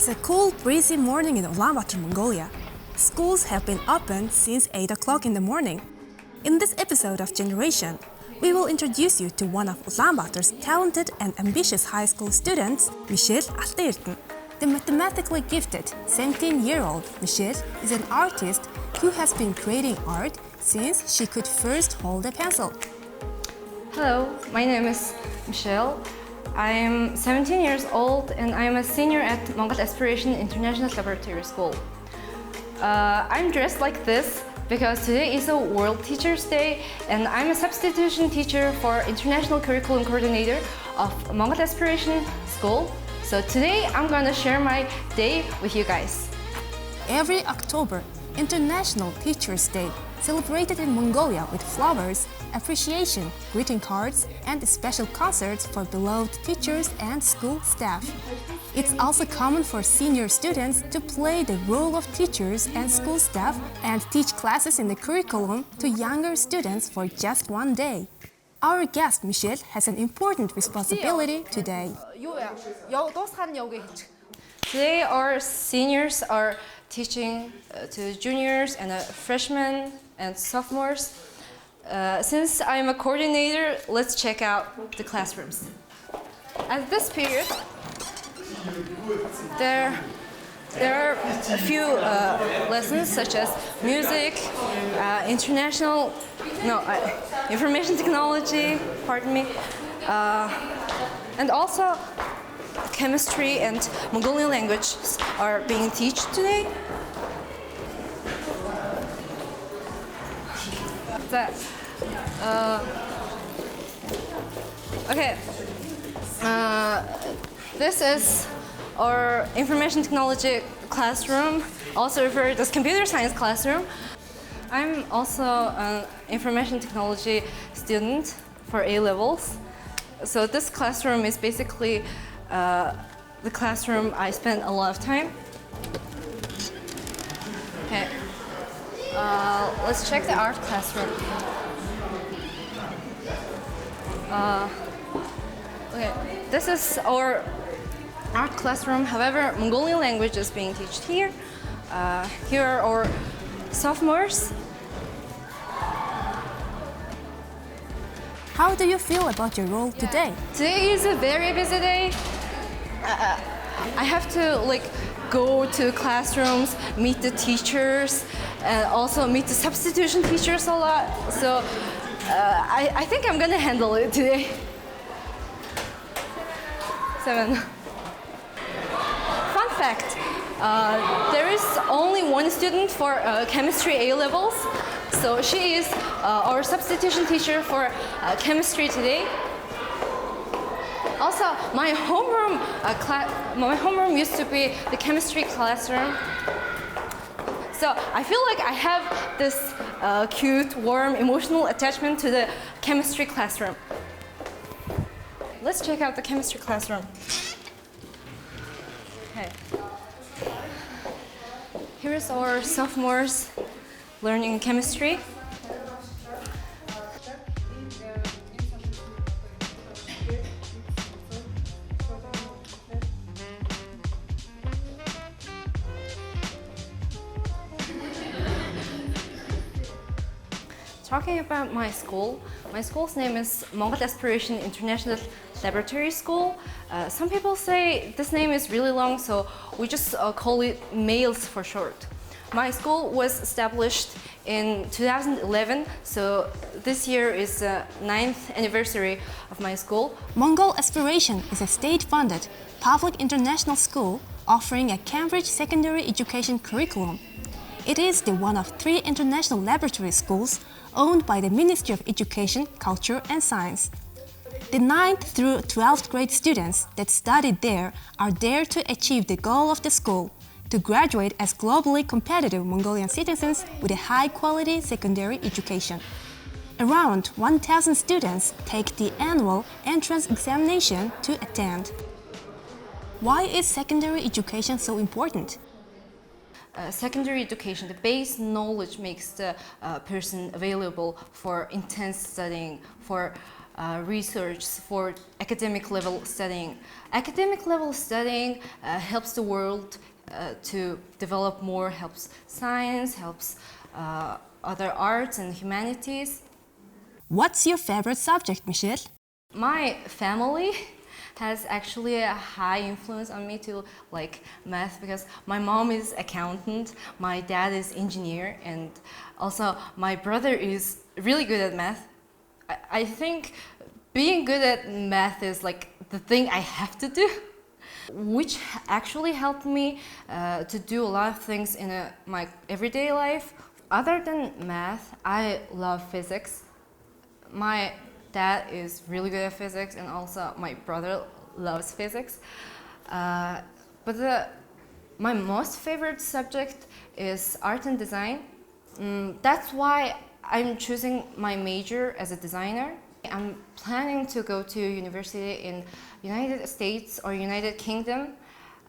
It's a cool, breezy morning in Ulaanbaatar, Mongolia. Schools have been open since 8 o'clock in the morning. In this episode of Generation, we will introduce you to one of Ulaanbaatar's talented and ambitious high school students, Misheel Altan-Erdene. The mathematically gifted 17-year-old Misheel is an artist who has been creating art since she could first hold a pencil. Hello, my name is Misheel. I am 17 years old and I am a senior at Mongolian Aspiration International Laboratory School. I'm dressed like this because today is a World Teachers' Day and I'm a substitution teacher for International Curriculum Coordinator of Mongolian Aspiration School. So today I'm going to share my day with you guys. Every October, International Teachers' Day, celebrated in Mongolia with flowers, appreciation, greeting cards, and special concerts for beloved teachers and school staff. It's also common for senior students to play the role of teachers and school staff and teach classes in the curriculum to younger students for just one day. Our guest, Misheel, has an important responsibility today. Today our seniors are teaching to juniors and freshmen and sophomores. Since I'm a coordinator, let's check out the classrooms. At this period, there are a few lessons such as music, information technology, and also chemistry and Mongolian languages are being taught today. This is our information technology classroom, also referred as computer science classroom. I'm also an information technology student for A-levels. So this classroom is basically the classroom I spend a lot of time. Okay. Let's check the art classroom. This is our art classroom. However, Mongolian language is being taught here. Here are our sophomores. How do you feel about your role today? Today is a very busy day. I have to go to classrooms, meet the teachers, and also meet the substitution teachers a lot. So I think I'm gonna handle it today. 7. Fun fact, there is only one student for chemistry A-levels. So she is our substitution teacher for chemistry today. Also, my homeroom used to be the chemistry classroom. So I feel like I have this cute, warm, emotional attachment to the chemistry classroom. Let's check out the chemistry classroom. Okay. Here is our sophomores learning chemistry. Talking about my school's name is Mongolian Aspiration International Laboratory School. Some people say this name is really long, so we just call it MAILS for short. My school was established in 2011, so this year is the 9th anniversary of my school. Mongol Aspiration is a state-funded, public international school offering a Cambridge secondary education curriculum. It is the one of 3 international laboratory schools owned by the Ministry of Education, Culture and Science. The 9th through 12th grade students that studied there are there to achieve the goal of the school, to graduate as globally competitive Mongolian citizens with a high-quality secondary education. Around 1,000 students take the annual entrance examination to attend. Why is secondary education so important? Secondary education, the base knowledge makes the person available for intense studying, for research for academic level studying. Academic level studying helps the world to develop more, helps science, helps other arts and humanities. What's your favorite subject, Misheel? My family has actually a high influence on me to like math because my mom is accountant, my dad is engineer, and also my brother is really good at math. I think being good at math is like the thing I have to do, which actually helped me to do a lot of things in my everyday life. Other than math, I love physics. My dad is really good at physics, and also my brother loves physics. But my most favorite subject is art and design. That's why I'm choosing my major as a designer. I'm planning to go to university in United States or United Kingdom,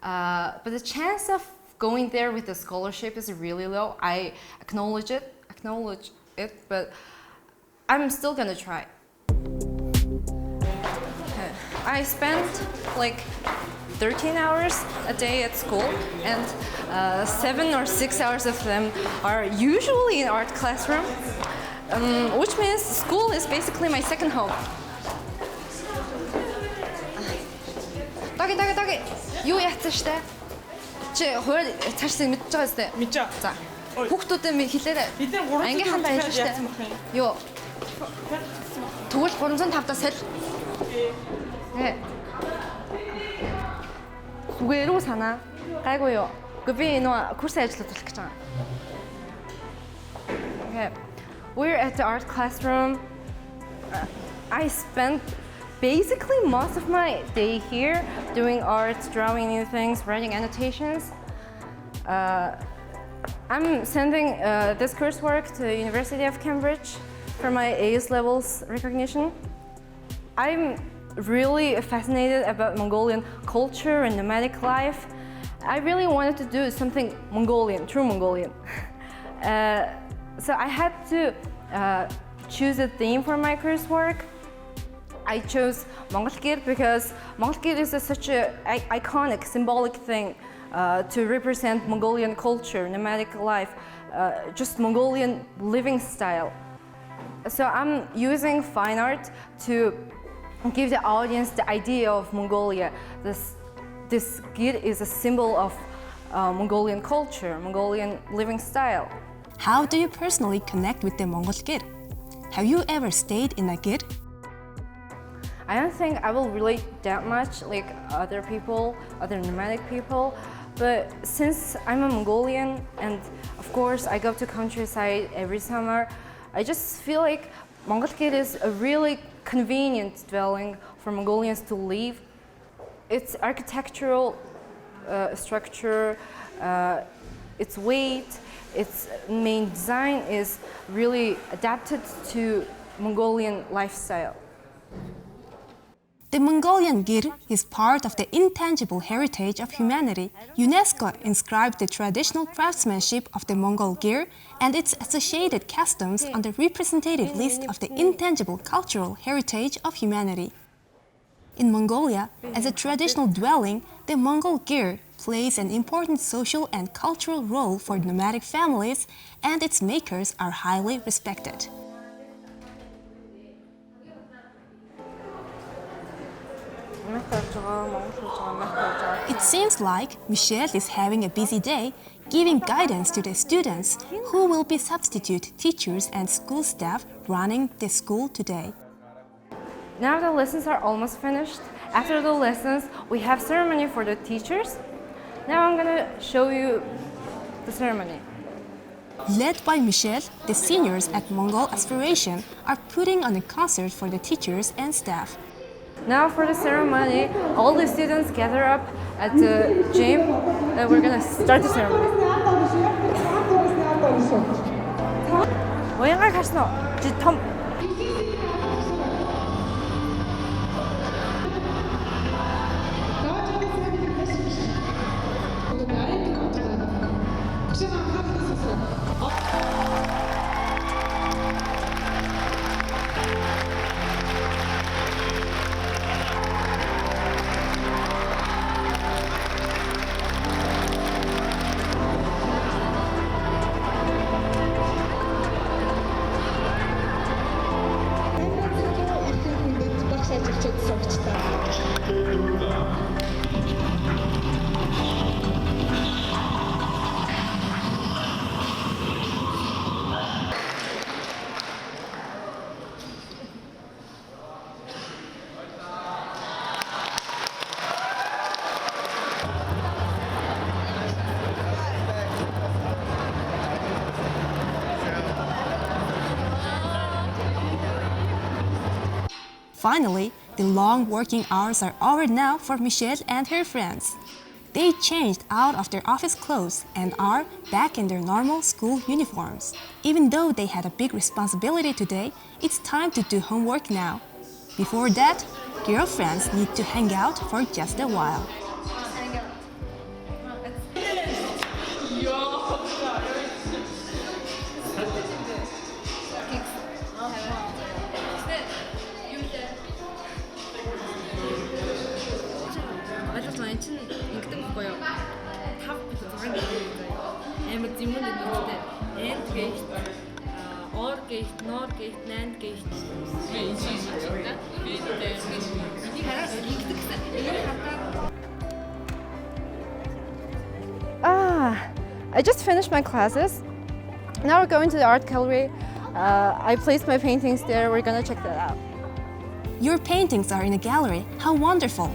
but the chance of going there with a scholarship is really low. I acknowledge it, but I'm still gonna try. I spent like 13 hours a day at school, and 7 or 6 hours of them are usually in art classroom, which means school is basically my second home. Даги юу яатсан штэ? Чи хууль цаашдыг мэдж байгаа зү? Мэдж байгаа. За. Хүүхдүүдэд минь хэлээрэй. Бид нар 300 ангийн хандаа ажиллаж штэ. Юу? Тэгвэл 305-аас сэл. Зүгээр үү санаа? Гайгүй юу? Гэхдээ би энэ курсын ажлууд болох гэж байгаа. Okay. We're at the art classroom. I spent basically most of my day here doing art, drawing new things, writing annotations. I'm sending this coursework to the University of Cambridge for my AS levels recognition. I'm really fascinated about Mongolian culture and nomadic life. I really wanted to do something Mongolian, true Mongolian. So I had to choose a theme for my coursework. I chose Mongol Gir because Mongol Gir is such an iconic, symbolic thing to represent Mongolian culture, nomadic life, just Mongolian living style. So I'm using fine art to give the audience the idea of Mongolia. This gir is a symbol of Mongolian culture, Mongolian living style. How do you personally connect with the Mongol gir? Have you ever stayed in a gir? I don't think I will relate that much like other people, other nomadic people, but since I'm a Mongolian and of course I go to countryside every summer, I just feel like Mongol gir is a really convenient dwelling for Mongolians to live. Its architectural structure, its weight, its main design is really adapted to Mongolian lifestyle. The Mongolian gir is part of the intangible heritage of humanity. UNESCO inscribed the traditional craftsmanship of the Mongol gir and its associated customs on the representative list of the intangible cultural heritage of humanity. In Mongolia, as a traditional dwelling, the Mongol gir plays an important social and cultural role for nomadic families, and its makers are highly respected. It seems like Misheel is having a busy day, giving guidance to the students who will be substitute teachers and school staff running the school today. Now the lessons are almost finished. After the lessons, we have ceremony for the teachers. Now I'm gonna show you the ceremony. Led by Misheel, the seniors at Mongol Aspiration are putting on a concert for the teachers and staff. Now for the ceremony, all the students gather up at the gym and we're gonna start the ceremony. Finally, the long working hours are over now for Misheel and her friends. They changed out of their office clothes and are back in their normal school uniforms. Even though they had a big responsibility today, it's time to do homework now. Before that, girlfriends need to hang out for just a while. I just finished my classes. Now we're going to the art gallery. I placed my paintings there. We're gonna check that out. Your paintings are in a gallery. How wonderful!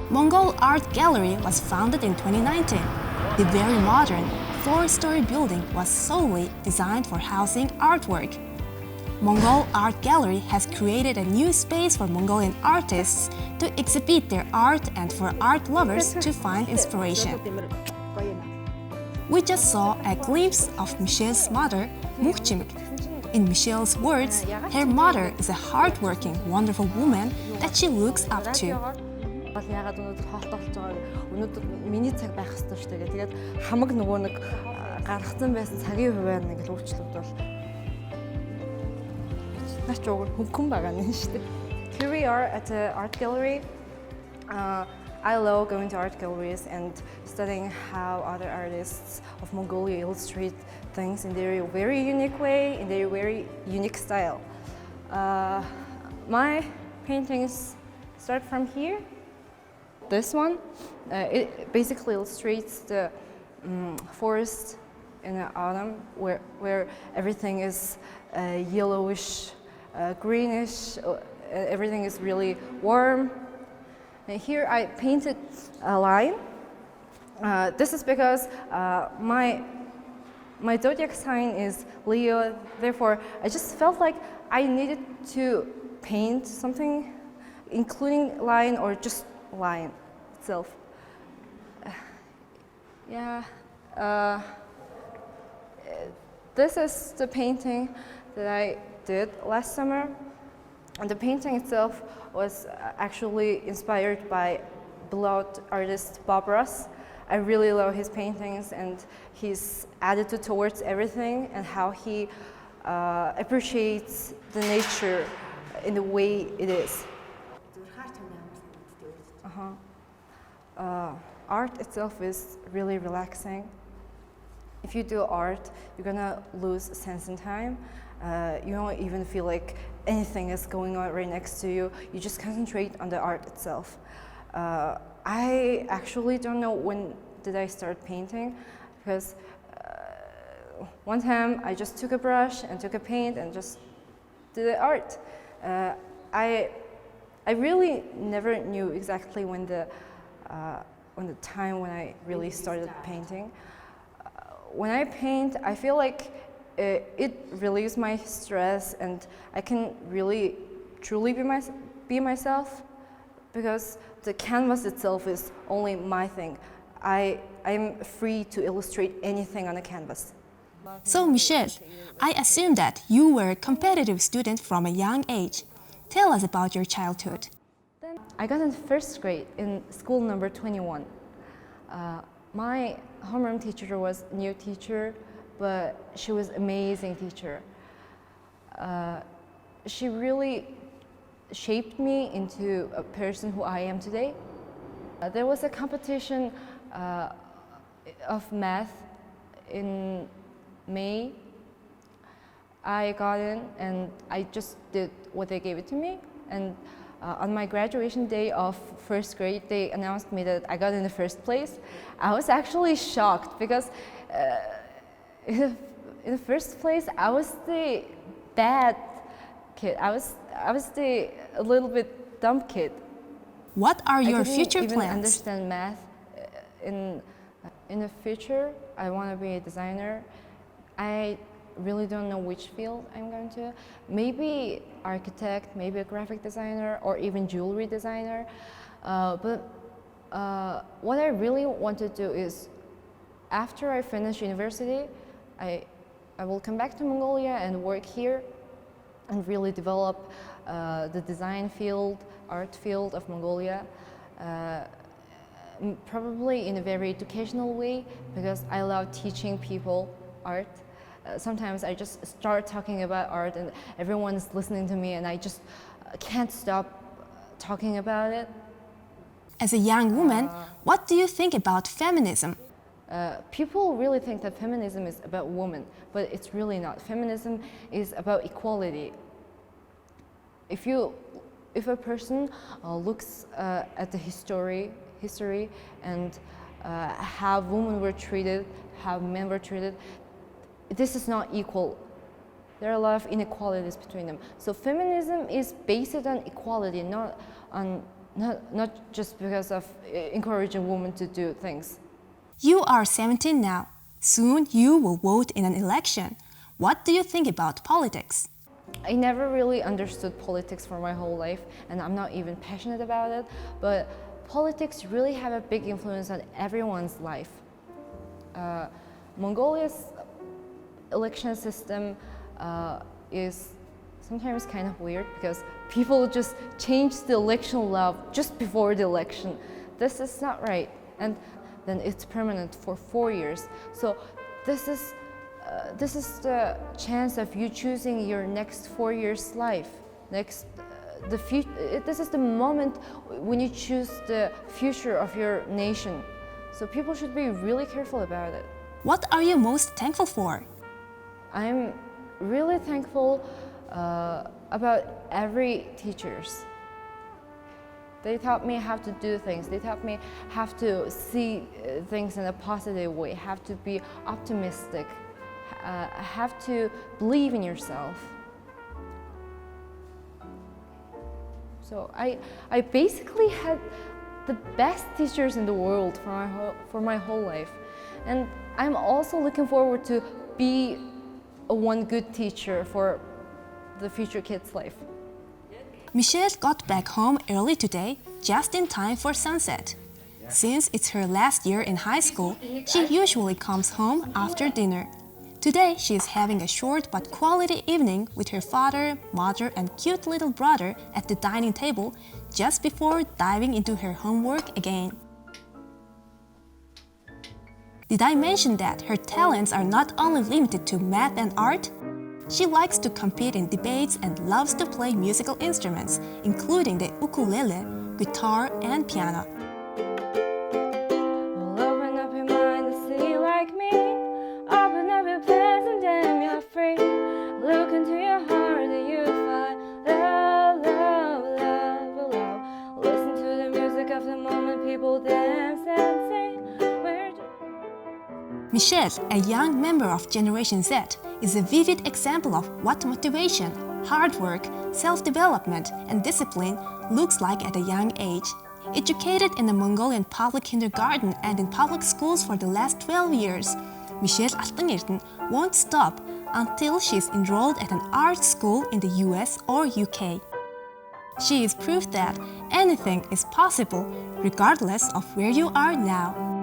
Mongol Art Gallery was founded in 2019. The very modern, four-story building was solely designed for housing artwork. Mongol Art Gallery has created a new space for Mongolian artists to exhibit their art and for art lovers to find inspiration. We just saw a glimpse of Misheel's mother, Mukchimik. In Misheel's words, her mother is a hardworking, wonderful woman that she looks up to. Яагаад өнөөдөр хоолтой болж байгааг өнөөдөр миний цаг байх ёстой шүү дээ. Тэгээд хамаг нөгөө нэг гаргацсан байсан цагийн хуваар нэг л өөрчлөлт бол наач өөр хөнгөн байгаа юм шүү дээ. Here we are at the art gallery. I love going to art galleries and studying how other artists of Mongolia illustrate things in their very unique way, in their very unique style. My paintings start from here. This one, it basically illustrates the forest in the autumn where everything is yellowish, greenish, everything is really warm. And here I painted a line. This is because my zodiac sign is Leo, therefore I just felt like I needed to paint something including line or just line itself. This is the painting that I did last summer, and the painting itself was actually inspired by beloved artist Bob Ross. I really love his paintings and his attitude towards everything and how he appreciates the nature in the way it is. Art itself is really relaxing. If you do art, you're gonna lose sense in time. You don't even feel like anything is going on right next to you. You just concentrate on the art itself. I actually don't know when did I start painting, because one time I just took a brush and took a paint and just did the art. I really never knew exactly when the time when I really started painting. When I paint, I feel like it relieves my stress and I can really truly be myself, because the canvas itself is only my thing. I'm free to illustrate anything on a canvas. So Misheel, I assume that you were a competitive student from a young age. Tell us about your childhood. I got in first grade in school number 21. My homeroom teacher was a new teacher, but she was an amazing teacher. She really shaped me into a person who I am today. There was a competition of math in May. I got in and I just did what they gave it to me. And on my graduation day of first grade, they announced me that I got in the first place. I was actually shocked because in the first place, I was the bad kid. I was the a little bit dumb kid. What are your future plans? I didn't even understand math. In the future, I want to be a designer. I really don't know which field I'm going to. Maybe architect, maybe a graphic designer, or even jewelry designer. But what I really want to do is, after I finish university, I will come back to Mongolia and work here and really develop the design field, art field of Mongolia. Probably in a very educational way, because I love teaching people art. Sometimes I just start talking about art and everyone's listening to me and I just can't stop talking about it. As a young woman, what do you think about feminism? People really think that feminism is about women, but it's really not. Feminism is about equality. If a person looks at the history and how women were treated, how men were treated, this is not equal. There are a lot of inequalities between them. So feminism is based on equality, not just because of encouraging women to do things. You are 17 now. Soon you will vote in an election. What do you think about politics? I never really understood politics for my whole life, and I'm not even passionate about it, but politics really have a big influence on everyone's life. Mongolia's election system is sometimes kind of weird because people just change the election law just before the election. This is not right, and then it's permanent for 4 years. So this is the chance of you choosing your next 4 years life. This is the moment when you choose the future of your nation. So people should be really careful about it. What are you most thankful for? I'm really thankful about every teachers. They taught me how to do things. They taught me how to see things in a positive way, how to be optimistic, have to believe in yourself. So I basically had the best teachers in the world for my whole life. And I'm also looking forward to be one good teacher for the future kids' life. Misheel got back home early today, just in time for sunset. Since it's her last year in high school, she usually comes home after dinner. Today, she is having a short but quality evening with her father, mother, and cute little brother at the dining table just before diving into her homework again. Did I mention that her talents are not only limited to math and art? She likes to compete in debates and loves to play musical instruments, including the ukulele, guitar, and piano. Well, open up your mind to see like me. Open up your plans and damn, you're free. Look into your heart and you find love, love, love, love. Listen to the music of the moment, people dance and sing. Misheel, a young member of Generation Z, is a vivid example of what motivation, hard work, self-development, and discipline looks like at a young age. Educated in the Mongolian public kindergarten and in public schools for the last 12 years, Misheel Altan-Erdene won't stop until she is enrolled at an art school in the US or UK. She is proof that anything is possible regardless of where you are now.